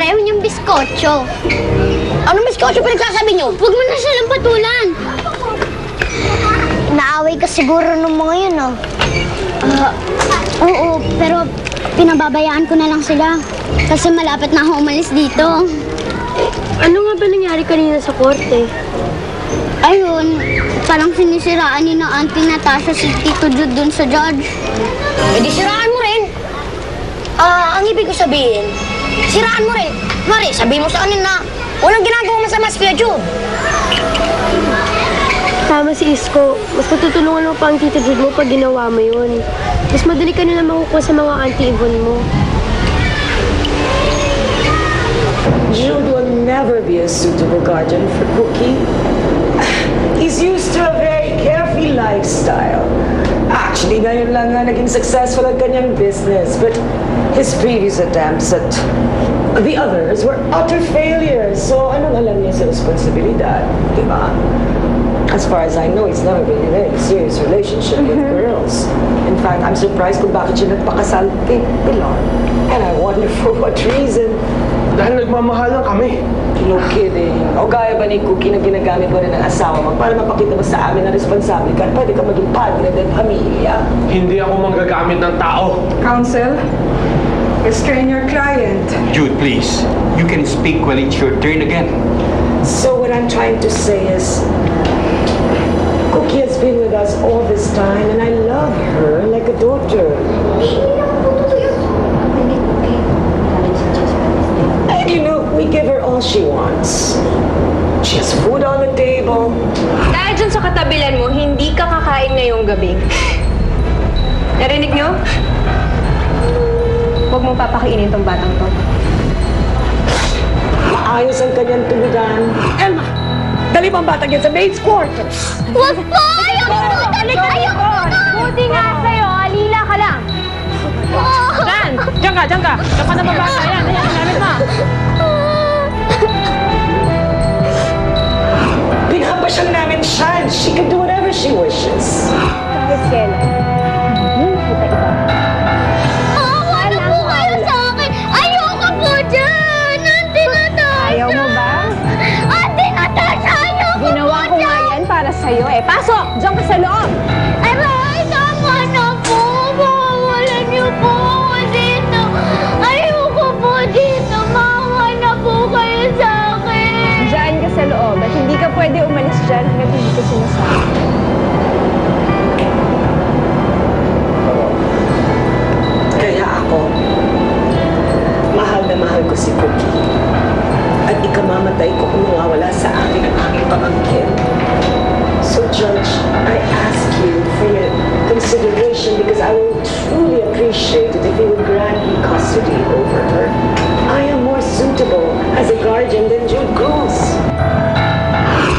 ayaw niyang biskotso. Anong biskotso pinagsasabi niyo? Huwag mo na silang patulan. Naaway ka siguro ng mga yun, oh. Oo, pero pinababayaan ko na lang sila. Kasi malapit na ako umalis dito. Ano nga ba nangyari kanina sa korte? Ayun, parang sinisiraan ni na Auntie Natasha si Tito Jude dun sa judge. Eh di siraan mo rin. Ang ibig ko sabihin, siraan mo rin. Mari, sabihin mo sa anin na walang ginagawa masama si Kuya Jude. Tama si Isko. Mas matutulungan mo pa ang Tito Jude mo pag ginawa mo yun. Mas madali ka nila makukuha sa mga Auntie Yvonne mo. Jude will never be a suitable guardian for Cookie. He's used to a very carefree lifestyle. Actually, ngayon lang nga naging successful ang kanyang business. But his previous attempts at the others were utter failures. So, anong alam niya sa responsibilidad? Diba? As far as I know, he's never been in any serious relationship with girls. In fact, I'm surprised kung bakit siya nagpakasal kay Pilar. And I wonder for what reason. Dahil nagmamahalan kami. No kidding. O gaya ba ni Cookie na ginagamit mo rin ng asawa mo para mapakita mo sa amin na responsable ka, pwede ka maging padre ng pamilya. Hindi ako manggagamit ng tao. Counsel, restrain your client. Jude, please. You can speak when it's your turn again. So what I'm trying to say is, Cookie has been with us all this time and I love her like a daughter. And you know, we give her all she wants. She has food on the table. Dahil dyan sa katabilan mo, hindi ka kakain ngayong gabi. Narinig nyo? Huwag mong papakainin tong batang to. Maayos ang kanyang tulugan. Elma, dali mo ang batang yan sa maid's quarters. Huwag po! Ayoko po! Ayoko po! Buti nga sa'yo, alila ka lang. Dan! Diyan ka! Diyan ka na babasa. Ayan, ginamit mo. Pinapasyal namin siya and she can do whatever she wishes. Kahit kailan. Awa na po kayo sa akin! Ayoko po dyan! Auntie Natasha! Ayaw mo ba? Auntie Natasha! Ayoko Ginawa po ko nga dyan! yan para sa'yo eh. Pasok! Diyan ka sa loob! Aray! Tama na po! Mawawalan niyo po ako dito! Ayoko po dito! Mawa na po kayo sa akin! Diyan ka sa loob at hindi ka pwede umalis dyan hanggang hindi ka sinasabi. Kaya ako, mahal na mahal ko si Cookie. At ikamamatay ko kung mawawala sa akin ang aking pamangkin. So, Judge, I ask you for your consideration because I will truly appreciate it if you would grant me custody over her. I am more suitable as a guardian than Jude Cruz.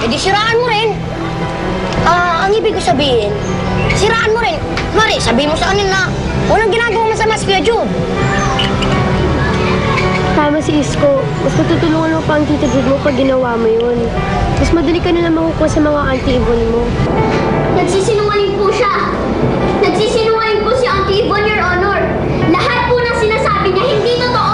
Eh di siraan mo rin. Ang ibig ko sabihin, siraan mo rin. Mari, sabihin mo sa anin na walang ginagawa masama si Kuya Jude. Tama si Isko. Mas matutulungan mo pa ang Tito Jude mo pag ginawa mo yun. Mas madali ka nila makukuha sa mga Auntie Yvonne mo. Nagsisinungaling po siya! Nagsisinungaling po si Auntie Yvonne, Your Honor! Lahat po ng sinasabi niya hindi totoo!